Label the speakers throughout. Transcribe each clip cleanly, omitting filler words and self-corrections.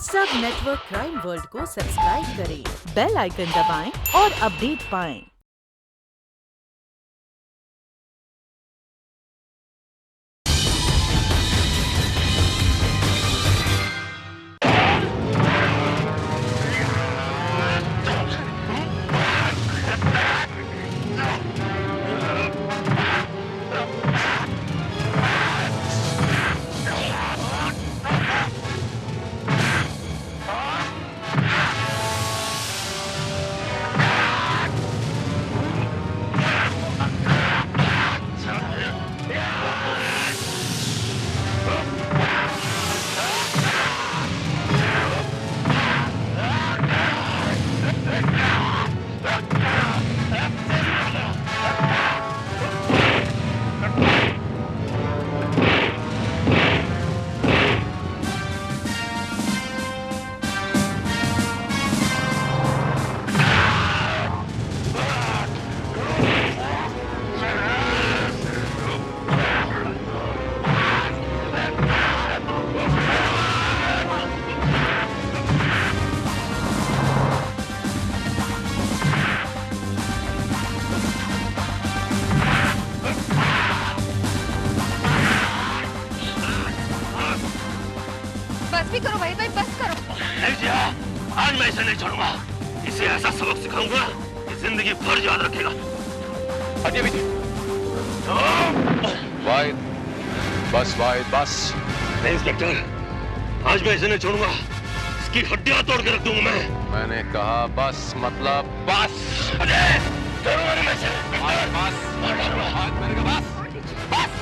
Speaker 1: सब network crime world को subscribe करें, बेल आइकन दबाएं और अपडेट पाएं।
Speaker 2: बस भी करो भाई, बस करो।
Speaker 3: नहीं जिया, आज मैं इसे नहीं छोड़ूंगा। इसे ऐसा सबक सिखाऊंगा कि जिंदगी भर याद रखेगा।
Speaker 4: हटिए बेटी। वाहिद, बस वाहिद, बस।
Speaker 3: नहीं इंस्पेक्टर, आज मैं इसे नहीं छोड़ूंगा। इसकी हड्डियां तोड़ के रख दूंगा मैं।
Speaker 4: मैंने कहा बस, मतलब बस।
Speaker 3: अरे करूंगा नहीं मैं इसे।
Speaker 4: बस, मैंने कहा बस, बस।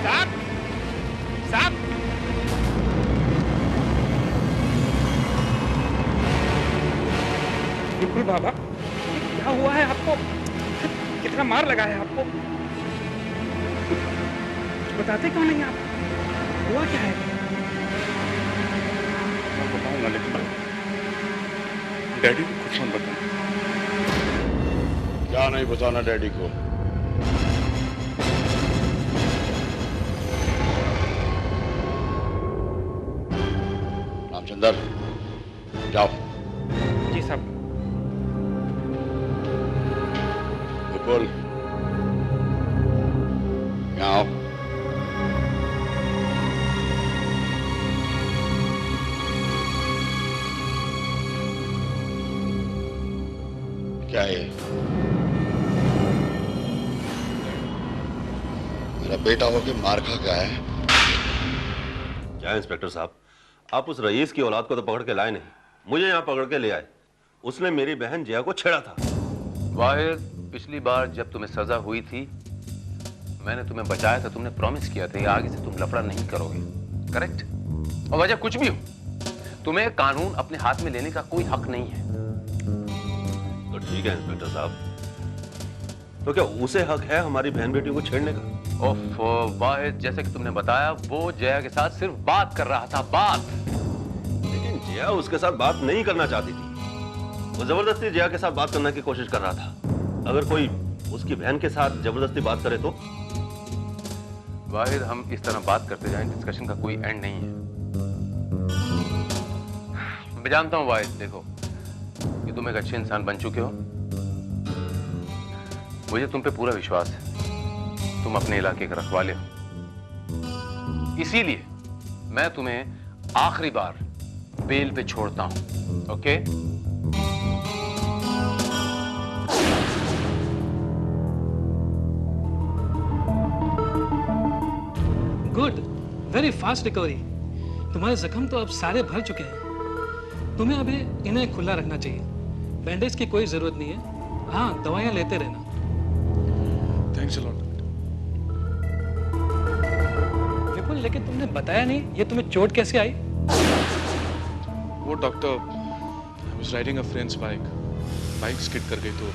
Speaker 5: साहब, साहब, विपुल बाबा, क्या हुआ है आपको? कितना मार लगा है आपको? बताते क्यों नहीं आप? हुआ क्या है?
Speaker 6: मैं बताऊंगा, लेकिन डैडी को कुछ मत बताना।
Speaker 3: क्या नहीं बताना डैडी को? रामचंदर, जाओ।
Speaker 5: जी साहब।
Speaker 3: विपुल, यहाँ आओ। क्या है? मेरा बेटा होके मार खा गया है।
Speaker 7: क्या इंस्पेक्टर साहब, आप उस रईस की औलाद को तो पकड़ के लाए नहीं, मुझे यहाँ पकड़ के ले आए। उसने मेरी बहन जया को छेड़ा था।
Speaker 4: वाहिद, पिछली बार जब तुम्हें सजा हुई थी, मैंने तुम्हें बचाया था। तुमने प्रॉमिस किया था कि आगे से तुम लफड़ा नहीं करोगे, करेक्ट? और वजह कुछ भी हो, तुम्हें कानून अपने हाथ में लेने का कोई हक नहीं है।
Speaker 7: तो ठीक है इंस्पेक्टर साहब, तो क्या उसे हक है हमारी बहन बेटी को छेड़ने का?
Speaker 4: ओफ वाहिद, जैसे कि तुमने बताया, वो जया के साथ सिर्फ बात कर रहा था, बात।
Speaker 7: लेकिन जया उसके साथ बात नहीं करना चाहती थी। वो जबरदस्ती जया के साथ बात करने की कोशिश कर रहा था। अगर कोई उसकी बहन के साथ जबरदस्ती बात करे तो?
Speaker 4: वाहिद, हम इस तरह बात करते जाएं, डिस्कशन का कोई एंड नहीं है। मैं जानता हूं वाहिद, देखो कि तुम एक अच्छे इंसान बन चुके हो। मुझे तुम पे पूरा विश्वास है। तुम अपने इलाके के रखवाले हो, इसीलिए मैं तुम्हें आखिरी बार बेल पे छोड़ता हूं, okay?
Speaker 5: Good, very fast recovery. तुम्हारे जख्म तो अब सारे भर चुके हैं। तुम्हें अभी इन्हें खुला रखना चाहिए। बैंडेज की कोई जरूरत नहीं है। हाँ, दवाइयां लेते रहना।
Speaker 6: Thanks a lot.
Speaker 5: विपुल, लेकिन तुमने बताया नहीं, ये तुम्हें चोट कैसे आई?
Speaker 6: वो doctor, I was riding a friends bike skid कर गई तो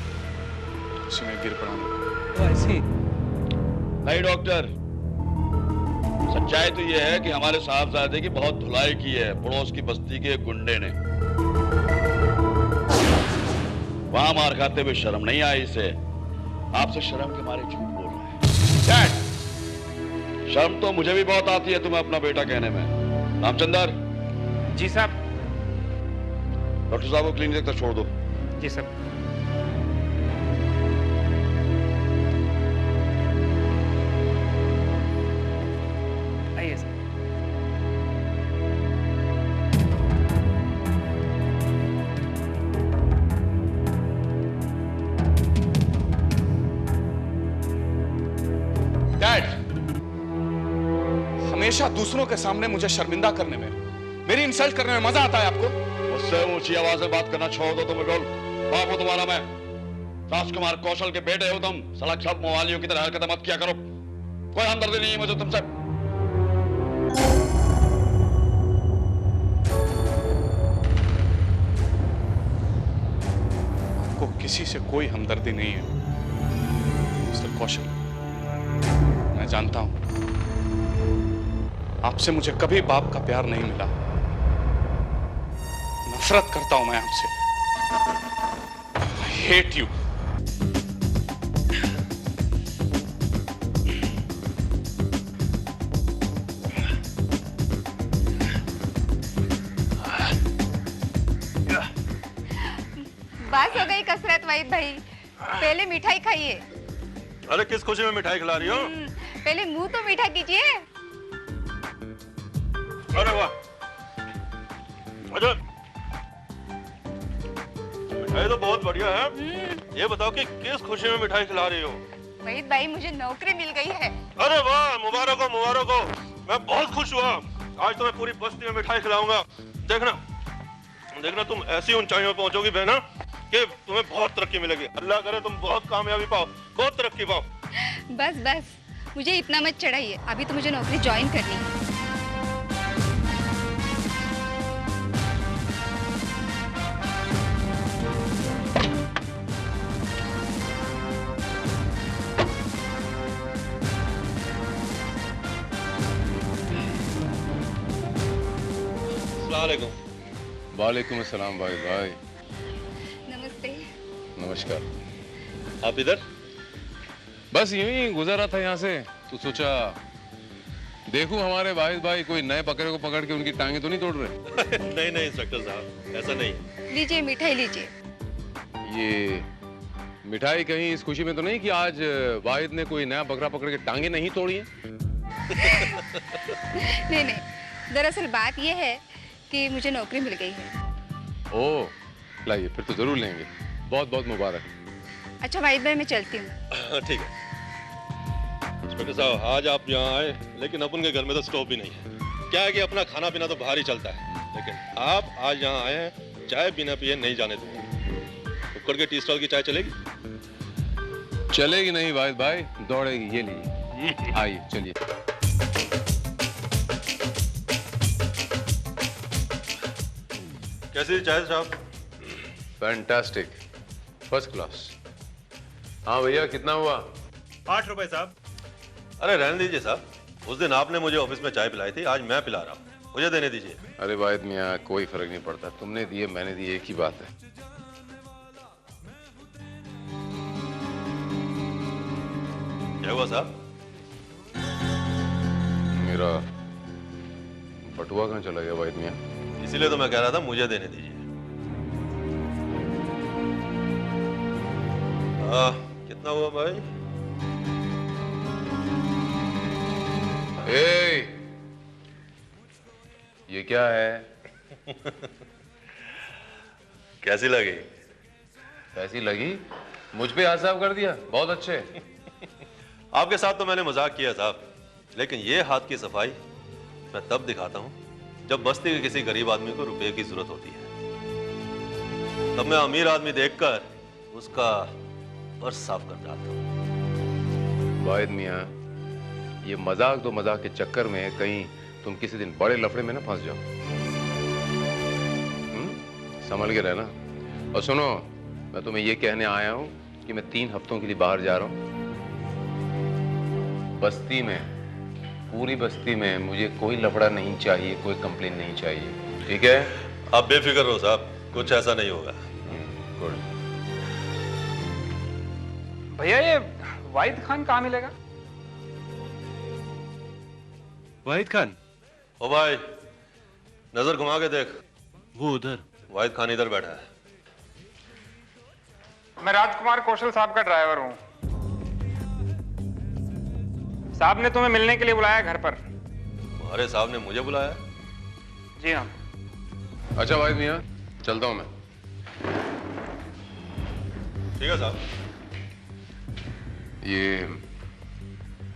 Speaker 6: उसी में गिर पड़ा मैं।
Speaker 5: तो ऐसी
Speaker 3: नहीं डॉक्टर, सच्चाई तो यह है कि हमारे साहबजादे की बहुत धुलाई की है पड़ोस की बस्ती के गुंडे ने। वहां मार खाते हुए शर्म नहीं आई इसे, आपसे शर्म के मारे झूठ बोल रहा है। डैड, शर्म तो मुझे भी बहुत आती है तुम्हें अपना बेटा कहने में। रामचंदर।
Speaker 8: जी साहब।
Speaker 3: डॉक्टर साहब को क्लिनिक तक छोड़ दो।
Speaker 8: जी सर। आइए सर।
Speaker 6: डैड, हमेशा दूसरों के सामने मुझे शर्मिंदा करने में, मेरी इंसल्ट करने में मजा आता है आपको?
Speaker 3: मुझसे ऊंची आवाज में बात करना छोड़ दो। तुम बोल, बाप हो तुम्हारा मैं। राजकुमार कौशल के बेटे हो तुम। सड़क सब मवालियों की तरह हरकतें मत किया करो। कोई हमदर्दी नहीं है मुझे तुमसे।
Speaker 6: आपको किसी से कोई हमदर्दी नहीं है मिस्टर कौशल। मैं जानता हूं आपसे मुझे कभी बाप का प्यार नहीं मिला। नफरत करता हूं मैं आपसे। I hate you.
Speaker 2: बस हो गई कसरत वहीद भाई, पहले मिठाई खाइए।
Speaker 7: अरे किस खुशी में मिठाई खिला रही हो?
Speaker 2: पहले मुंह तो मीठा कीजिए।
Speaker 7: अरे वाह, अच्छा मिठाई तो बहुत बढ़िया है। ये बताओ कि किस खुशी में मिठाई खिला रही हो?
Speaker 2: वहीद भाई, मुझे नौकरी मिल गई है।
Speaker 7: अरे वाह, मुबारक हो मुबारक हो। मैं बहुत खुश हुआ। आज तो मैं पूरी बस्ती में मिठाई खिलाऊंगा। देखना देखना, तुम ऐसी ऊंचाइयों पर पहुंचोगी बहना कि तुम्हें बहुत तरक्की मिलेगी। अल्लाह करे तुम बहुत कामयाबी पाओ, बहुत तरक्की पाओ।
Speaker 2: बस बस, मुझे इतना मत चढ़ाइए, अभी तो मुझे नौकरी ज्वाइन करनी है।
Speaker 7: अस्सलामुअलैकुम।
Speaker 4: वालेकुम अस्सलाम भाई। भाई
Speaker 2: नमस्ते।
Speaker 4: नमस्कार।
Speaker 7: आप इधर?
Speaker 4: बस यूं ही गुजर रहा था यहाँ से, तो सोचा देखूं हमारे वाहिद भाई कोई नए बकरे को पकड़ के उनकी टांगे तो नहीं तोड़ रहे।
Speaker 7: नहीं नहीं इंस्पेक्टर साहब, ऐसा नहीं।
Speaker 2: लीजिए मिठाई लीजिए।
Speaker 4: ये मिठाई कहीं इस खुशी में तो नहीं कि आज वाहिद ने कोई नया बकरा पकड़ के टांगे नहीं तोड़ी है?
Speaker 2: नहीं नहीं, दरअसल बात यह है कि मुझे नौकरी मिल गई है।
Speaker 4: ओह, लाइए फिर तो जरूर लेंगे। बहुत बहुत मुबारक।
Speaker 2: अच्छा वाहिद भाई, मैं चलती हूँ।
Speaker 7: ठीक है इंस्पेक्टर साहब, आज आप यहाँ आए, लेकिन अपन के घर में तो स्टोव भी नहीं है। क्या है कि अपना खाना पीना तो बाहर ही चलता है, लेकिन आप आज यहाँ आए हैं, चाय बिना पिए नहीं जाने दूंगा। कुकर के टी स्टॉल की चाय चलेगी?
Speaker 4: चलेगी नहीं वाहिद भाई, दौड़ेगी। ये लीजिए, आइए चलिए।
Speaker 7: कैसी चाय साहब?
Speaker 4: Fantastic, first class. हाँ भैया, कितना हुआ?
Speaker 9: 8 रुपए साहब।
Speaker 7: अरे रहने दीजिए साहब, उस दिन आपने मुझे ऑफिस में चाय पिलाई थी, आज मैं पिला रहा हूँ, मुझे देने दीजिए।
Speaker 4: अरे वाहिद मियाँ, कोई फर्क नहीं पड़ता, तुमने दिए मैंने दिए, एक ही बात है।
Speaker 7: क्या हुआ साहब?
Speaker 4: मेरा बटुआ कहाँ चला गया वाहिद मियाँ?
Speaker 7: इसीलिए तो मैं कह रहा था मुझे देने दीजिए। कितना हुआ भाई?
Speaker 4: ये क्या है?
Speaker 7: कैसी लगी?
Speaker 4: कैसी लगी? मुझ पे हाथ साफ कर दिया, बहुत अच्छे।
Speaker 7: आपके साथ तो मैंने मजाक किया साहब, लेकिन ये हाथ की सफाई मैं तब दिखाता हूं जब बस्ती के किसी गरीब आदमी को रुपए की जरूरत होती है। तब मैं अमीर आदमी देखकर उसका पर्स साफ कर जाता हूं।
Speaker 4: वाहिद मियाँ, ये मजाक तो मजाक के चक्कर में कहीं तुम किसी दिन बड़े लफड़े में ना फंस जाओ। संभल के रहना। और सुनो, मैं तुम्हें ये कहने आया हूं कि मैं 3 हफ्तों के लिए बाहर जा रहा हूं। बस्ती में, पूरी बस्ती में मुझे कोई लफड़ा नहीं चाहिए, कोई कंप्लेन नहीं चाहिए, ठीक है?
Speaker 7: आप बेफिक्र हो साहब, कुछ ऐसा नहीं होगा।
Speaker 4: गुड।
Speaker 8: भैया ये वाहिद खान कहाँ मिलेगा?
Speaker 9: वाहिद खान?
Speaker 7: ओ भाई, नजर घुमा के देख,
Speaker 9: वो उधर।
Speaker 7: वाहिद खान इधर बैठा है।
Speaker 8: मैं राजकुमार कौशल साहब का ड्राइवर हूँ। साहब ने तुम्हें मिलने के लिए बुलाया घर पर।
Speaker 7: तुम्हारे साहब ने मुझे बुलाया?
Speaker 8: जी हाँ।
Speaker 4: अच्छा वाहिद मियाँ, चलता हूँ मैं।
Speaker 7: ठीक है साहब।
Speaker 4: ये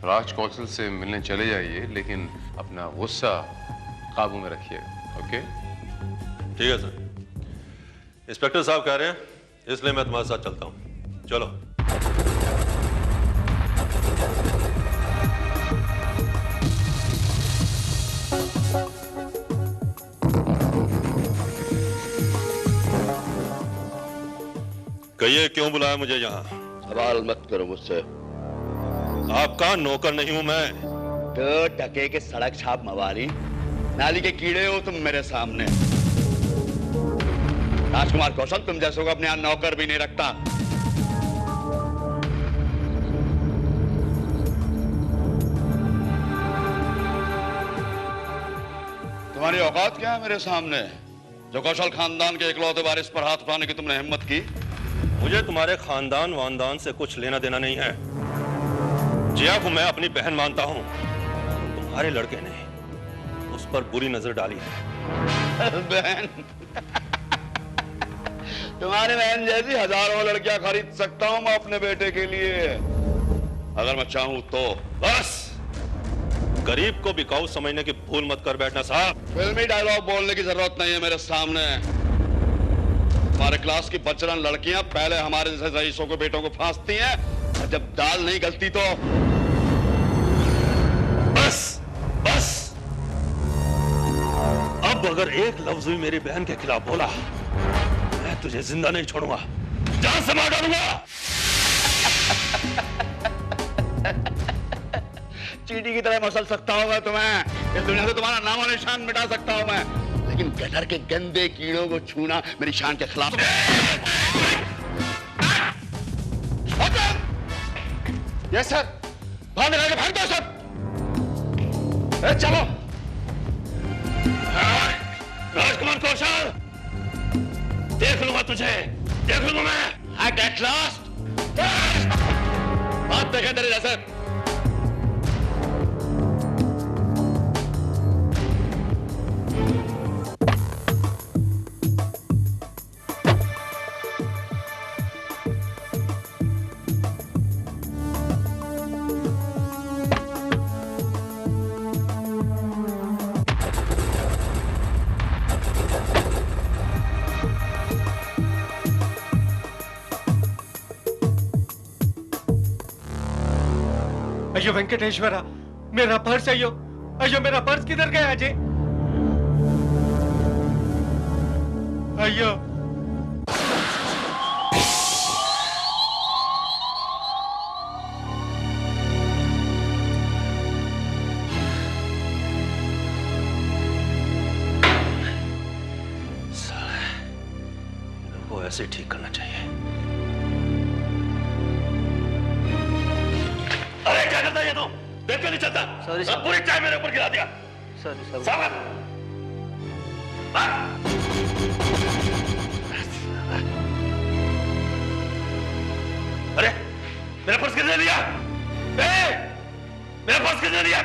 Speaker 4: राज कौशल से मिलने चले जाइए, लेकिन अपना गुस्सा काबू में रखिएगा, ओके?
Speaker 7: ठीक है सर। इंस्पेक्टर साहब कह रहे हैं, इसलिए मैं तुम्हारे साथ चलता हूं। चलो। कहिए क्यों बुलाया मुझे यहाँ?
Speaker 3: सवाल मत करो मुझसे।
Speaker 7: आपका नौकर नहीं हूं मैं।
Speaker 3: तो टके के सड़क छाप मवाली, नाली के कीड़े हो तुम मेरे सामने। राजकुमार कौशल तुम जैसों को अपने यहाँ नौकर भी नहीं रखता। तुम्हारी औकात क्या है मेरे सामने, जो कौशल खानदान के इकलौते वारिस पर हाथ उठाने की तुमने हिम्मत की?
Speaker 7: मुझे तुम्हारे खानदान वानदान से कुछ लेना देना नहीं है। जिया को मैं अपनी बहन मानता हूं। तुम्हारे लड़के ने उस पर बुरी नजर डाली है।
Speaker 3: बहन? तुम्हारी बहन जैसी हजारों लड़कियां खरीद सकता हूं मैं अपने बेटे के लिए, अगर मैं चाहूं तो।
Speaker 7: बस गरीब को बिकाऊ समझने की भूल मत कर बैठना साहब।
Speaker 3: फिल्मी डायलॉग बोलने की जरूरत नहीं है मेरे सामने। हमारे क्लास की बचरन लड़कियां पहले हमारे जैसे रईसों को बेटों को फांसती हैं, और जब दाल नहीं गलती तो
Speaker 7: बस बस। अब अगर एक लफ्ज भी मेरी बहन के खिलाफ बोला, मैं तुझे जिंदा नहीं छोड़ूंगा, जान से मार डालूंगा।
Speaker 3: चींटी की तरह मसल सकता हूं मैं तुम्हें, इस दुनिया से तुम्हारा नाम और निशान मिटा सकता हूं मैं, लेकिन गटर के गंदे कीड़ों को छूना मेरी शान के खिलाफ है।
Speaker 7: Yes sir. बाहर निकाल के फेंक दो सब। चलो। राजकुमार कौशल, देख लूंगा तुझे, देख लूंगा मैं। At last। बात देखे तेरे जैसे।
Speaker 9: अयो वेंकटेश्वरा, मेरा पर्स अयो, अयो मेरा पर्स किधर गया अजय? अयो।
Speaker 7: वो ऐसे ठीक करना चाहिए। अरे क्या करता है ये, तो देख के नहीं चलता? सॉरी सर, पूरी चाय मेरे ऊपर गिरा दिया। Sorry sir. सावधान। अरे मेरा पर्स किसने लिया? मेरा पर्स किसने लिया?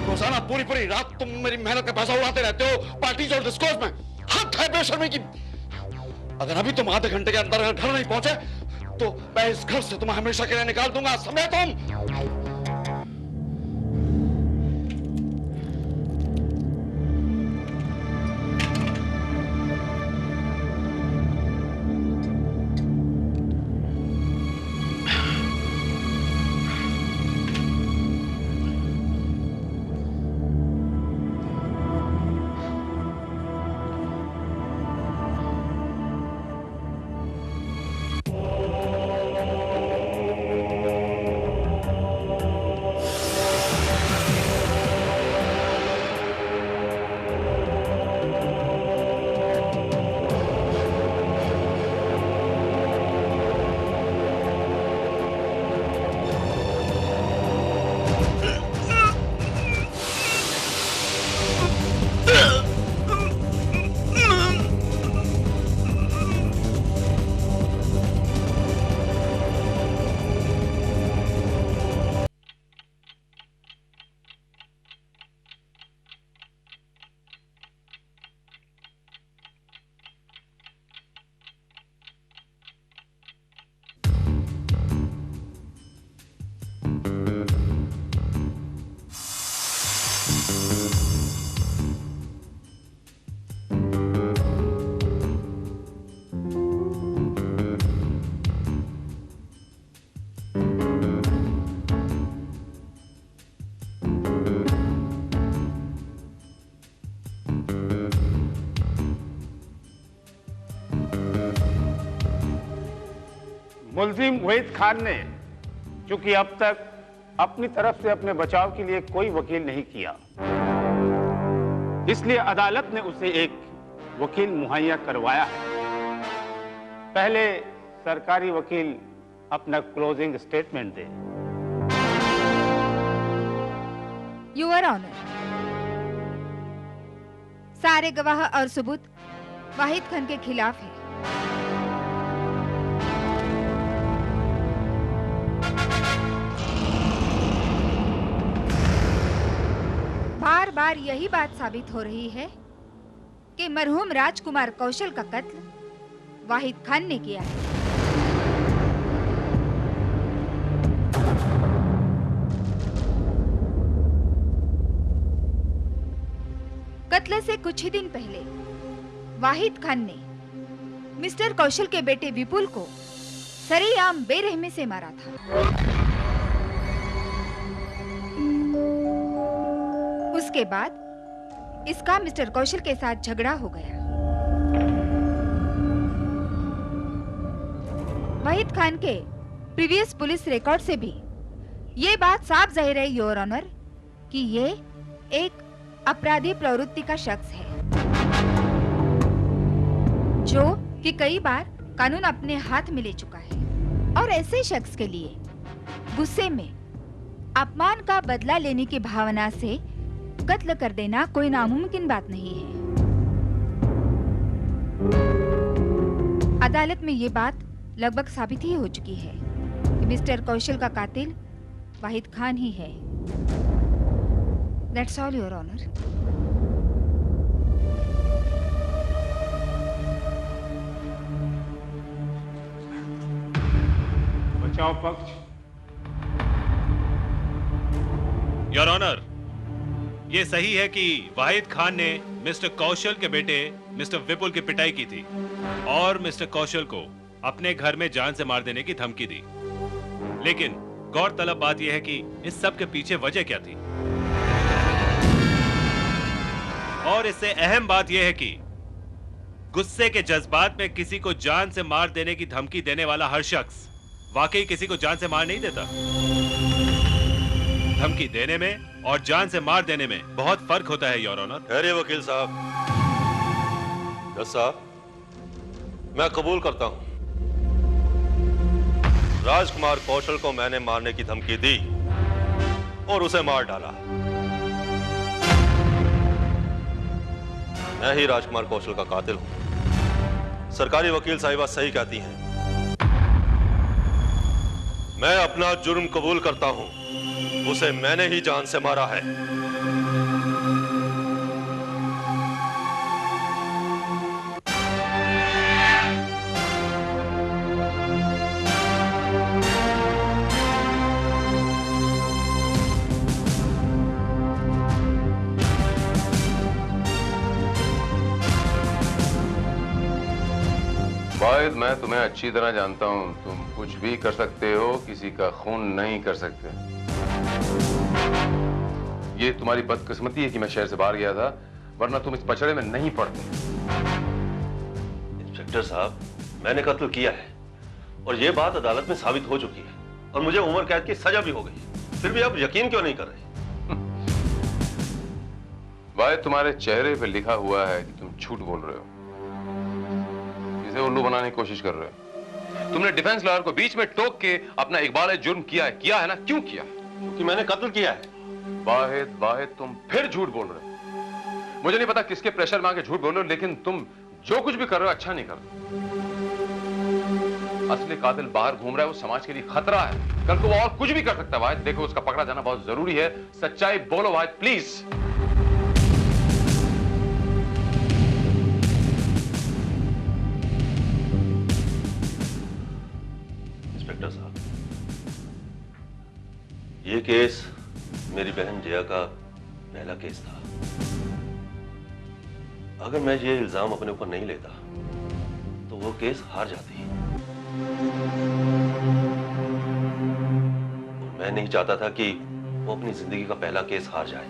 Speaker 3: रोजाना पूरी पूरी रात तुम मेरी मेहनत का पैसा उड़ाते रहते हो पार्टीज और डिस्कोर्स में। हद है बेशर्मी की। अगर अभी तुम आधे घंटे के अंदर घर नहीं पहुंचे तो मैं इस घर से तुम्हें हमेशा के लिए निकाल दूंगा, समझे तुम?
Speaker 10: मुल्जिम वहीद खान ने चूंकि अब तक अपनी तरफ से अपने बचाव के लिए कोई वकील नहीं किया, इसलिए अदालत ने उसे एक वकील मुहैया करवाया है। पहले सरकारी वकील अपना क्लोजिंग स्टेटमेंट दे।
Speaker 2: योर ऑनर, सारे गवाह और सबूत वाहिद खान के खिलाफ है। बार बार यही बात साबित हो रही है कि मरहूम राजकुमार कौशल का कत्ल वाहिद खान ने किया है। कत्ल से कुछ ही दिन पहले वाहिद खान ने मिस्टर कौशल के बेटे विपुल को सरेआम बेरहमी से मारा था। उसके बाद इसका मिस्टर कौशल के साथ झगड़ा हो गया। वाहिद खान के प्रीवियस पुलिस रिकॉर्ड से भी ये बात साफ जाहिर है योर ऑनर कि ये एक अपराधी प्रवृत्ति का शख्स है जो कि कई बार कानून अपने हाथ में ले चुका है, और ऐसे शख्स के लिए गुस्से में अपमान का बदला लेने की भावना से कत्ल कर देना कोई नामुमकिन बात नहीं है। अदालत में ये बात लगभग साबित ही हो चुकी है कि मिस्टर कौशल का कातिल वाहिद खान ही है। That's all, Your Honor.
Speaker 10: बचाव पक्ष।
Speaker 11: योर ऑनर, ये सही है कि वाहिद खान ने मिस्टर कौशल के बेटे मिस्टर विपुल की पिटाई की थी और मिस्टर कौशल को अपने घर में जान से मार देने की धमकी दी। लेकिन गौरतलब बात यह है कि इस सब के पीछे वजह क्या थी, और इससे अहम बात यह है कि गुस्से के जज्बात में किसी को जान से मार देने की धमकी देने वाला हर शख्स वाकई किसी को जान से मार नहीं देता। धमकी देने में और जान से मार देने में बहुत फर्क होता है योर ऑनर।
Speaker 7: खैर वकील साहब, जज साहब, मैं कबूल करता हूं राजकुमार कौशल को मैंने मारने की धमकी दी और उसे मार डाला। मैं ही राजकुमार कौशल का कातिल हूं। सरकारी वकील साहिबा सही कहती हैं। मैं अपना जुर्म कबूल करता हूं, उसे मैंने ही जान से मारा है।
Speaker 4: वाहिद, मैं तुम्हें अच्छी तरह जानता हूं। तुम कुछ भी कर सकते हो, किसी का खून नहीं कर सकते। ये तुम्हारी बदकिस्मती है कि मैं शहर से बाहर गया था, वरना तुम इस पचड़े में नहीं पड़ते।
Speaker 7: इंस्पेक्टर साहब, मैंने कत्ल किया है और यह बात अदालत में साबित हो चुकी है और मुझे उम्र कैद की सजा भी हो गई। फिर भी आप यकीन क्यों नहीं कर रहे?
Speaker 4: वाहिद, तुम्हारे चेहरे पे लिखा हुआ है कि तुम झूठ बोल रहे हो, इसे उल्लू बनाने की कोशिश कर रहे हो। तुमने डिफेंस लॉयर को बीच में टोक के अपना इकबाल जुर्म किया है ना? क्यों किया?
Speaker 7: क्योंकि मैंने कत्ल किया है।
Speaker 4: वाहिद, तुम फिर झूठ बोल रहे हो। मुझे नहीं पता किसके प्रेशर में आके झूठ बोल रहे हो, लेकिन तुम जो कुछ भी कर रहे हो अच्छा नहीं कर रहे। असली कातिल बाहर घूम रहा है, वो समाज के लिए खतरा है। कल को वो और कुछ भी कर सकता है। वाहिद, देखो, उसका पकड़ा जाना बहुत जरूरी है। सच्चाई बोलो वाहिद, प्लीज।
Speaker 7: ये केस मेरी बहन जया का पहला केस था। अगर मैं ये इल्जाम अपने ऊपर नहीं लेता तो वो केस हार जाती। और मैं नहीं चाहता था कि वो अपनी जिंदगी का पहला केस हार जाए।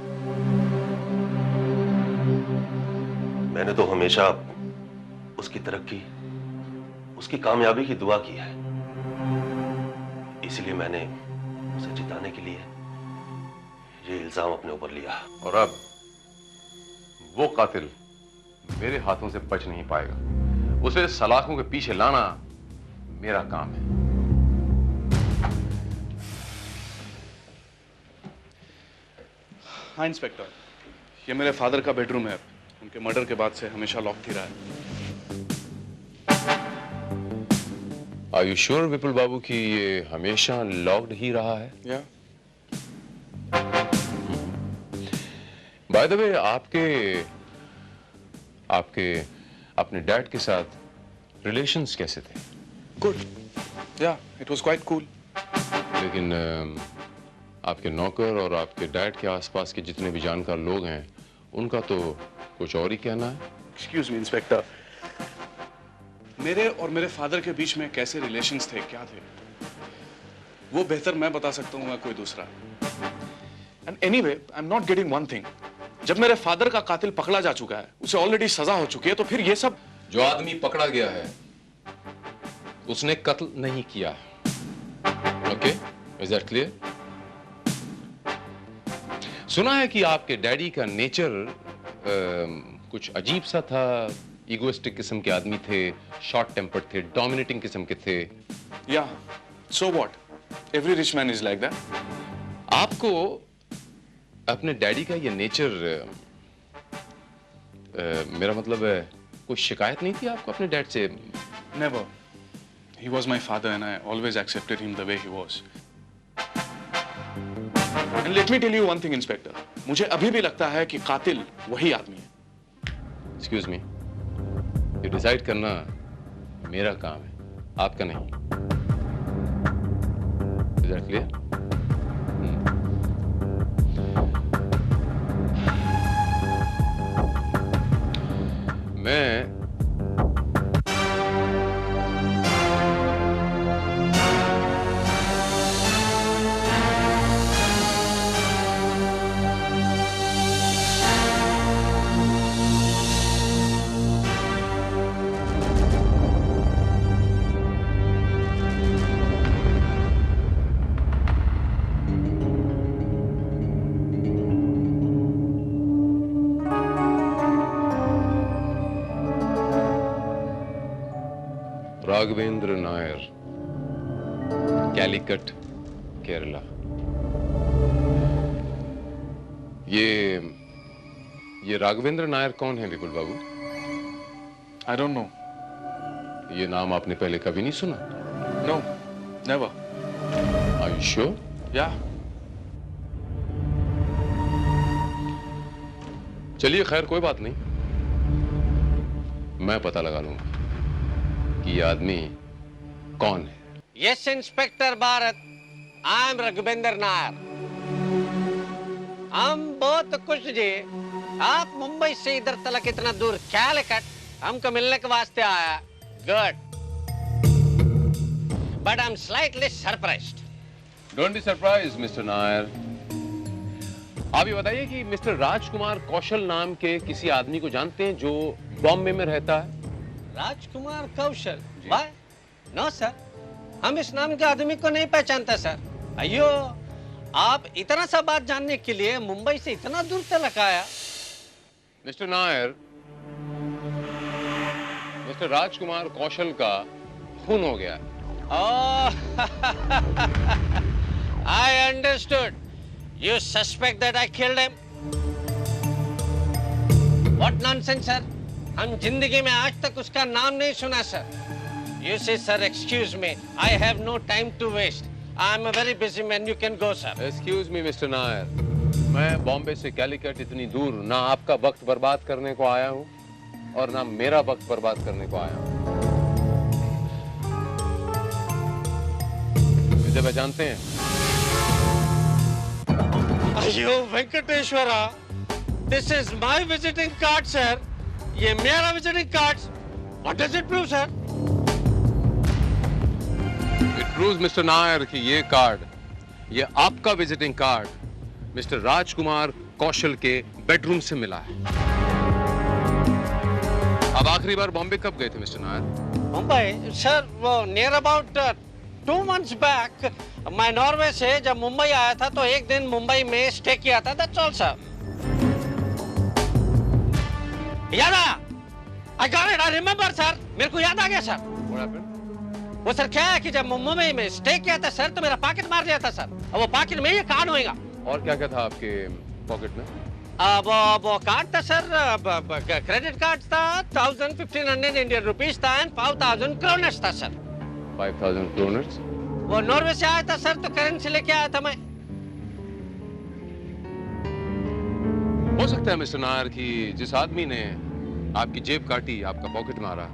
Speaker 7: मैंने तो हमेशा उसकी तरक्की, उसकी कामयाबी की दुआ की है। इसलिए मैंने उसे जिताने के लिए ये इल्जाम अपने ऊपर लिया।
Speaker 4: और अब वो कातिल मेरे हाथों से बच नहीं पाएगा। उसे सलाखों के पीछे लाना मेरा काम है।
Speaker 6: हाँ इंस्पेक्टर, ये मेरे फादर का बेडरूम है। उनके मर्डर के बाद से हमेशा लॉक ही रहा है।
Speaker 4: Are you sure विपुल बाबू कि ये हमेशा लॉक्ड ही रहा है?
Speaker 6: या
Speaker 4: बाय द वे, आपके अपने डैड के साथ रिलेशंस कैसे थे?
Speaker 6: गुड, या इट वाज क्वाइट कूल।
Speaker 4: लेकिन आपके नौकर और आपके डैड के आसपास के जितने भी जानकार लोग हैं, उनका तो कुछ और ही कहना है।
Speaker 6: एक्सक्यूज मी इंस्पेक्टर, मेरे और मेरे फादर के बीच में कैसे रिलेशंस थे, क्या थे, वो बेहतर मैं बता सकता हूँ या कोई दूसरा। And anyway, I am not getting one thing. जब मेरे फादर का कातिल पकड़ा जा चुका है, उसे ऑलरेडी सजा हो चुकी है, तो फिर ये सब।
Speaker 4: जो आदमी पकड़ा गया है उसने कत्ल नहीं किया। Okay, is that clear? सुना है कि आपके डैडी का नेचर कुछ अजीब सा था, ईगोइस्टिक किस्म के आदमी थे, शॉर्ट टेम्पर्ड थे, डोमिनेटिंग किस्म के थे।
Speaker 6: या so what, every rich man is like that.
Speaker 4: आपको अपने डैडी का ये नेचर, मेरा मतलब है, कोई शिकायत नहीं थी आपको अपने डैड से?
Speaker 6: Never. He was my father and I always accepted him the way he was. And let me tell you one thing inspector, मुझे अभी भी लगता है कि कातिल वही आदमी है।
Speaker 4: एक्सक्यूज मी, ये डिसाइड करना मेरा काम है, आपका नहीं। Is that clear? मैं राघवेंद्र नायर, कैलिकट, केरला। ये राघवेंद्र नायर कौन है विपुल बाबू?
Speaker 6: I don't know.
Speaker 4: ये नाम आपने पहले कभी नहीं सुना?
Speaker 6: No, never.
Speaker 4: Are you sure?
Speaker 6: Yeah.
Speaker 4: चलिए खैर, कोई बात नहीं, मैं पता लगा लूंगा कि ये आदमी कौन है।
Speaker 12: Yes inspector Bharat, I am Raghuvendra Nair. हम बहुत खुश जी, आप मुंबई से इधर तक इतना दूर कैलकट हमको मिलने के वास्ते आया। Good, but I am slightly surprised.
Speaker 4: Don't be surprise mister Nair. आप ये बताइए कि मिस्टर राजकुमार कौशल नाम के किसी आदमी को जानते हैं जो बॉम्बे में रहता है?
Speaker 12: राजकुमार कौशल? वाह, नो सर, हम इस नाम के आदमी को नहीं पहचानता सर। अयो, आप इतना सा बात जानने के लिए मुंबई से इतना दूर तक आया?
Speaker 4: मिस्टर नायर, मिस्टर राजकुमार कौशल का खून हो गया।
Speaker 12: I understood. You suspect that I killed him? What nonsense, sir? हम जिंदगी में आज तक उसका नाम नहीं सुना sir. You see, sir, excuse me. I have no time to waste. I am a very busy man. You can go, sir.
Speaker 4: Excuse me, Mr. Nair. मैं बॉम्बे से कैलिकट इतनी दूर ना आपका वक्त बर्बाद करने को आया हूँ और ना मेरा वक्त बर्बाद करने को आया हूँ। मुझे पहचानते हैं?
Speaker 12: अयो Venkateshwara, this is my visiting card sir. ये मेरा visiting card. What does it prove sir?
Speaker 4: It proves mister Nair कि ये कार्ड, ये आपका visiting card mister Rajkumar Kaushal के बेडरूम से मिला है। अब आखिरी बार बॉम्बे कब गए थे मिस्टर नायर?
Speaker 12: मुंबई सर, वो नियर अबाउट 2 months बैक मैं नॉर्वे से जब मुंबई आया था तो एक दिन मुंबई में स्टे किया था। That's all sir. याद आया? I got it, I remember sir. मेरे को याद आ गया सर। वो सर क्या है कि जब मुंबई में स्टे किया था सर तो मेरा पॉकेट मार लिया था सर। अब वो पॉकेट में ये कार्ड होएगा।
Speaker 4: और क्या क्या था आपके पॉकेट में?
Speaker 12: वो कार्ड था सर, क्रेडिट कार्ड था, 1500 इंडियन रुपीस था एंड 5000 क्रोनर्स था सर।
Speaker 4: 5000 क्रोनर्स?
Speaker 12: वो नॉर्वे से आया था सर तो करेंसी लेके आया था मैं।
Speaker 4: हो सकता है मिस्टर नायर कि जिस आदमी ने आपकी जेब काटी, आपका पॉकेट मारा,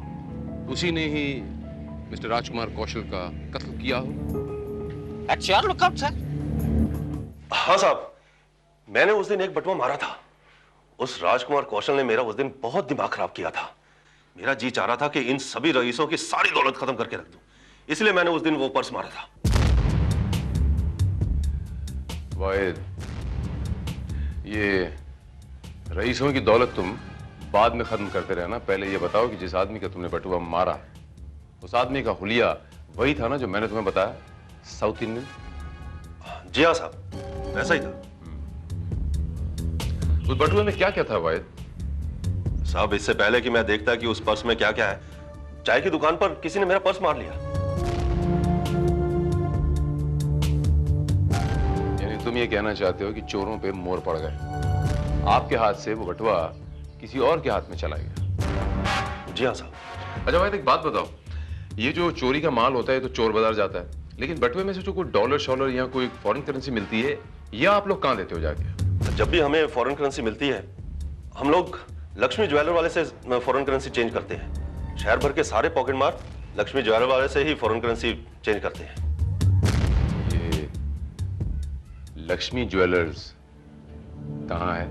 Speaker 4: उसी ने ही मिस्टर राजकुमार कौशल का कत्ल किया हो।
Speaker 12: अच्छा यार, लुक आउट सर।
Speaker 7: हाँ साहब, मैंने उस दिन एक बटुआ मारा था। उस राजकुमार कौशल ने मेरा उस दिन बहुत दिमाग खराब किया था। मेरा जी चाह रहा था कि इन सभी रईसों की सारी दौलत खत्म करके रख दूं, इसलिए मैंने उस दिन वो पर्स मारा था।
Speaker 4: वाहिद, ये रईसों की दौलत तुम बाद में खत्म करते रहना। पहले ये बताओ कि जिस आदमी का तुमने बटुआ मारा, उस आदमी का हुलिया वही था ना जो मैंने तुम्हें बताया, साउथ इंडियन?
Speaker 7: जी हाँ साहब, वैसा ही था।
Speaker 4: उस बटुए में क्या क्या था वाहिद?
Speaker 7: साहब, इससे पहले कि मैं देखता कि उस पर्स में क्या क्या है, चाय की दुकान पर किसी ने मेरा पर्स मार लिया।
Speaker 4: यानी तुम ये कहना चाहते हो कि चोरों पे मोर पड़ गए, आपके हाथ से वो बटुआ किसी और के हाथ में चला गया?
Speaker 7: जी हाँ साहब।
Speaker 4: अच्छा वाहिद, एक बात बताओ, ये जो चोरी का माल होता है तो चोर बाजार जाता है, लेकिन बटुए में से जो कोई डॉलर शॉलर या कोई फॉरेन करेंसी मिलती है, या आप लोग कहाँ देते हो जाके?
Speaker 7: जब भी हमें फॉरेन करेंसी मिलती है, हम लोग लक्ष्मी ज्वेलर वाले से फॉरेन करेंसी चेंज करते हैं। शहर भर के सारे पॉकेट मार लक्ष्मी ज्वेलर वाले से ही फॉरेन करेंसी चेंज करते हैं।
Speaker 4: ये लक्ष्मी ज्वेलर्स कहाँ है?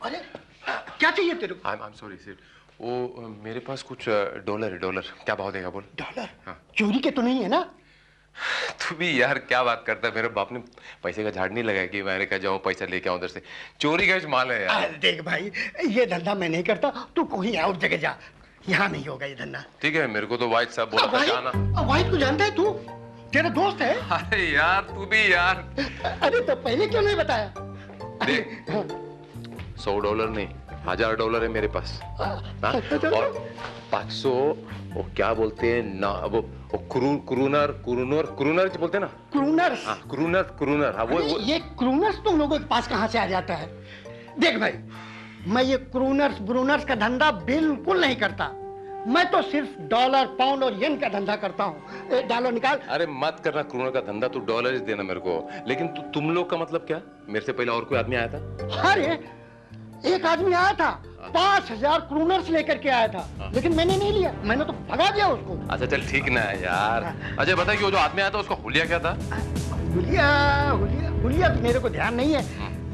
Speaker 9: अरे क्या चाहिए तेरे को?
Speaker 4: आई एम सॉरी सर, वो मेरे पास कुछ डॉलर है। डॉलर क्या भाव देगा बोल?
Speaker 9: डॉलर?
Speaker 4: हाँ।
Speaker 9: चोरी के तो नहीं है ना?
Speaker 4: तू भी यार क्या बात करता है, मेरे बाप ने पैसे का झाड़ नहीं लगाया कि मैं कहा जाऊं पैसा लेके आऊं उधर से। चोरी का माल है यार।
Speaker 9: देख भाई, ये धंधा मैं नहीं करता, तू कोई और जगह जा, यहाँ नहीं होगा ये धंधा।
Speaker 4: ठीक है, मेरे को तो वाहिद साहब बोला था जाना।
Speaker 9: वाहिद को जानता है तू? तेरा दोस्त है?
Speaker 4: अरे यार तू भी यार।
Speaker 9: अरे तो पहले क्यों नहीं बताया?
Speaker 4: देख, $100 नहीं, $1000 है मेरे पास। और 500 वो क्या बोलते हैं ना, वो क्रूनर बोलते हैं ना?
Speaker 9: क्रूनर्स?
Speaker 4: हाँ, क्रूनर। हाँ, वो
Speaker 9: ये क्रूनर्स तुम लोगों के पास कहाँ से आ जाता है? देख भाई, मैं ये क्रूनर्स ब्रूनर्स का धंधा बिल्कुल नहीं करता। मैं तो सिर्फ डॉलर, पाउंड और येन का धंधा करता हूँ। डॉलर निकाल।
Speaker 4: अरे मत करना क्रूनर का धंधा, तू डॉलर देना मेरे को। लेकिन तुम लोग का मतलब क्या? मेरे से पहले और कोई आदमी आया था?
Speaker 9: अरे एक आदमी आया था, 5000 क्रूनर्स लेकर के आया था, लेकिन मैंने नहीं लिया, मैंने तो भगा दिया उसको।
Speaker 4: अच्छा चल ठीक ना है यार। अच्छा बता कि वो जो आदमी आया था उसका हुलिया क्या था?
Speaker 9: हुलिया तो मेरे को ध्यान नहीं है,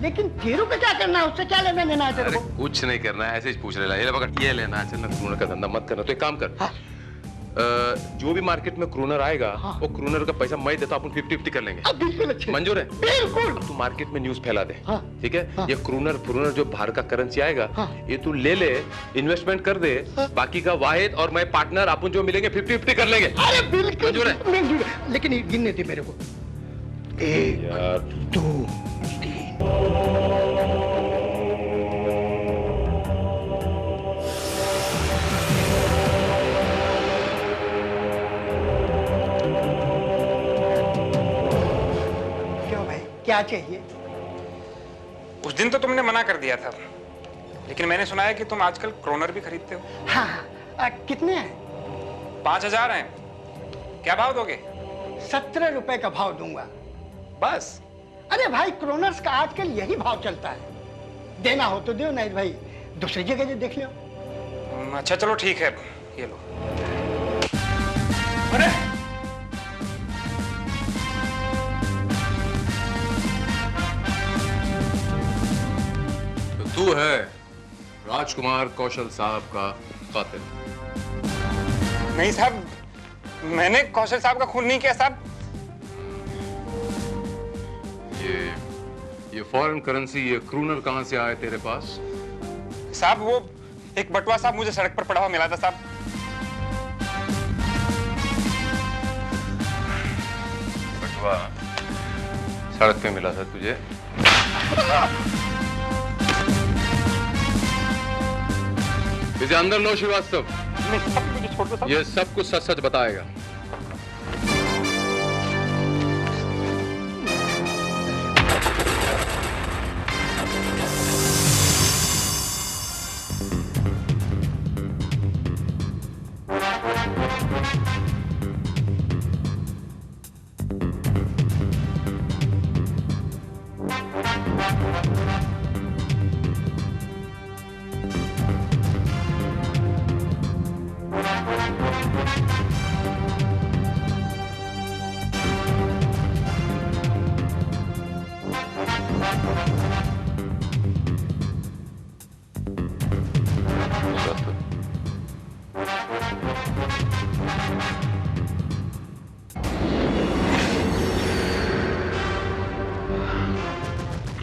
Speaker 9: लेकिन तेरे को क्या करना है, उससे क्या लेना देना है तेरे को?
Speaker 4: कुछ नहीं करना है, ऐसे ही पूछ रहे। ये पकड़, ये लेना है। चल ना, क्रूनर का धंधा मत करना। तो एक काम कर, जो भी मार्केट में क्रूनर आएगा, वो क्रूनर का पैसा मैं देता, अपन 50-50 कर लेंगे।
Speaker 9: बिल्कुल अच्छे।
Speaker 4: मंजूर है?
Speaker 9: बिल्कुल।
Speaker 4: तू मार्केट में न्यूज़ फैला दे, ठीक है? ये क्रूनर जो बाहर का करेंसी आएगा, ये तू ले ले, इन्वेस्टमेंट कर दे, बाकी का वाहिद और मैं पार्टनर अपन जो मिलेंगे 50-50 कर लेंगे।
Speaker 9: अरे बिल्कुल
Speaker 4: मंजूर है?
Speaker 9: लेकिन ये गिनने थे मेरे को। 1 2 3। क्या चाहिए?
Speaker 8: उस दिन तो तुमने मना कर दिया था, लेकिन मैंने सुना है कि तुम आजकल क्रोनर भी खरीदते हो।
Speaker 9: हाँ, कितने हैं?
Speaker 8: 5000 हैं। क्या भाव दोगे?
Speaker 9: 17 रुपए का भाव दूंगा।
Speaker 8: बस?
Speaker 9: अरे भाई, क्रोनर्स का आजकल यही भाव चलता है। देना हो तो दो, नहीं भाई दूसरी जगह देख लो।
Speaker 8: अच्छा चलो ठीक है, ये लो। अरे
Speaker 4: तू है राजकुमार कौशल साहब का कातिल?
Speaker 8: नहीं साहब, मैंने कौशल साहब का खून नहीं किया साहब।
Speaker 4: ये फॉरेन करेंसी, ये क्रूनर कहां से आए तेरे पास?
Speaker 8: साहब वो एक बटुआ साहब मुझे सड़क पर पड़ा हुआ मिला था साहब।
Speaker 4: बटुआ सड़क पे मिला था तुझे? इसे अंदर लो श्रीवास्तव।
Speaker 8: मुझे छोड़ दो साहब।
Speaker 4: ये सब कुछ सच सच बताएगा।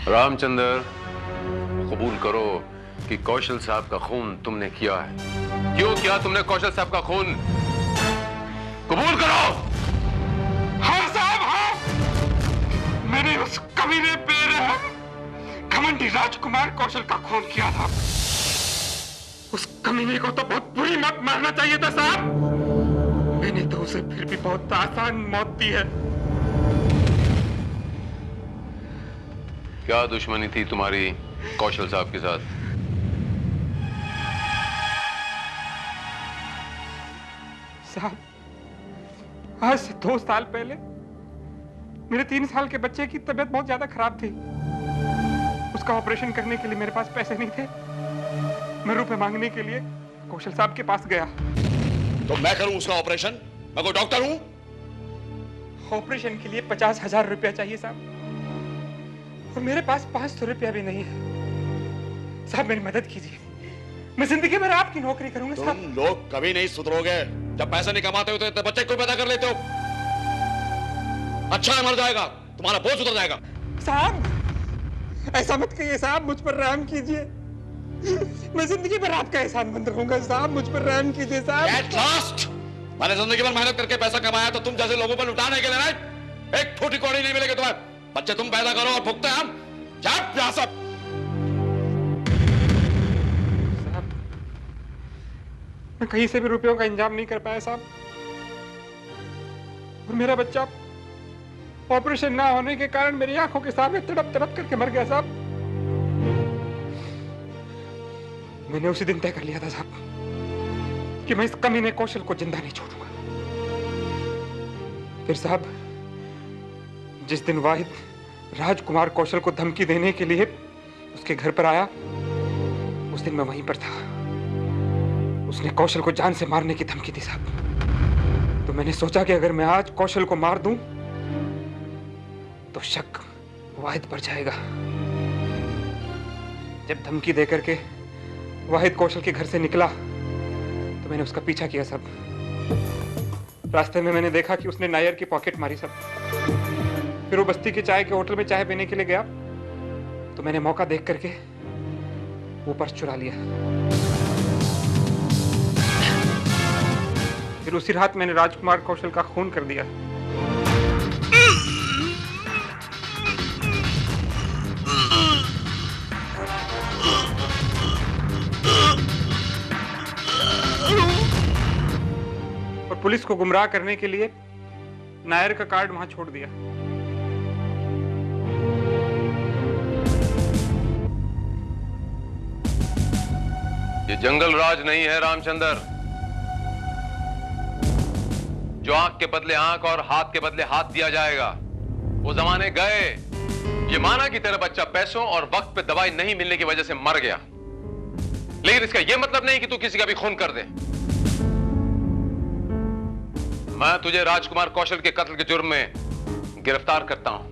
Speaker 4: रामचंद्र, कबूल करो कि कौशल साहब का खून तुमने किया है। क्यों किया तुमने कौशल साहब का खून? कबूल करो।
Speaker 8: हाँ साहब, हाँ, मैंने उस कमीने बेरहम घमंडी राजकुमार कौशल का खून किया था। उस कमीने को तो बहुत बुरी मौत मारना चाहिए था साहब। मैंने तो उसे फिर भी बहुत आसान मौत दी है।
Speaker 4: क्या दुश्मनी थी तुम्हारी कौशल साहब के साथ?
Speaker 8: साहब, आज से 2 साल पहले मेरे 3 साल के बच्चे की तबीयत बहुत ज्यादा खराब थी। उसका ऑपरेशन करने के लिए मेरे पास पैसे नहीं थे। मैं रुपए मांगने के लिए कौशल साहब के पास गया।
Speaker 3: तो मैं करूं उसका ऑपरेशन? मैं कोई डॉक्टर हूं?
Speaker 8: ऑपरेशन के लिए 50,000 रुपया चाहिए साहब, और मेरे पास 500 रुपया भी नहीं है। साहब मेरी मदद कीजिए, मैं जिंदगी भर आपकी नौकरी करूंगा साहब।
Speaker 3: तुम लोग कभी नहीं सुधरोगे। जब पैसे नहीं कमाते हो तो बच्चे को पैदा कर लेते हो। अच्छा है, मर जाएगा, तुम्हारा बोझ उतर जाएगा।
Speaker 8: साहब ऐसा मत कहिए साहब, मुझ पर रहम कीजिए। मैं जिंदगी भर आपका एहसानमंद रहूंगा साहब, मुझ पर रहम कीजिए साहब।
Speaker 3: At last! मैंने जिंदगी भर मेहनत करके पैसा कमाया तो तुम जैसे लोगों पर लुटाने के लिए नहीं। एक फूटी कौड़ी नहीं मिलेगी तुम्हें। बच्चे तुम पैदा करो और भुगते हम। जा सब।
Speaker 8: साहब मैं कहीं से भी रुपयों का इंतजाम नहीं कर पाया साहब, और मेरा बच्चा ऑपरेशन ना होने के कारण मेरी आंखों के सामने तड़प तड़प करके मर गया साहब। मैंने उसी दिन तय कर लिया था साहब कि मैं इस कमीने कौशल को जिंदा नहीं छोड़ूंगा। फिर साहब जिस दिन वाहिद राजकुमार कौशल को धमकी देने के लिए उसके घर पर आया, उस दिन मैं वहीं पर था। उसने कौशल को जान से मारने की धमकी दी साहब। तो मैंने सोचा कि अगर मैं आज कौशल को मार दूं तो शक वाहिद पर जाएगा। जब धमकी देकर के वाहिद कौशल के घर से निकला तो मैंने उसका पीछा किया सब। रास्ते में मैंने देखा कि उसने नायर की पॉकेट मारी सब। फिर वो बस्ती के चाय के होटल में चाय पीने के लिए गया तो मैंने मौका देख करके वो पर्स चुरा लिया। फिर उसी रात मैंने राजकुमार कौशल का खून कर दिया। और पुलिस को गुमराह करने के लिए नायर का कार्ड वहां छोड़ दिया।
Speaker 4: ये जंगल राज नहीं है रामचंद्र, जो आंख के बदले आंख और हाथ के बदले हाथ दिया जाएगा। वो जमाने गए। ये माना कि तेरा बच्चा पैसों और वक्त पे दवाई नहीं मिलने की वजह से मर गया, लेकिन इसका यह मतलब नहीं कि तू किसी का भी खून कर दे। मैं तुझे राजकुमार कौशल के कत्ल के जुर्म में गिरफ्तार करता हूं।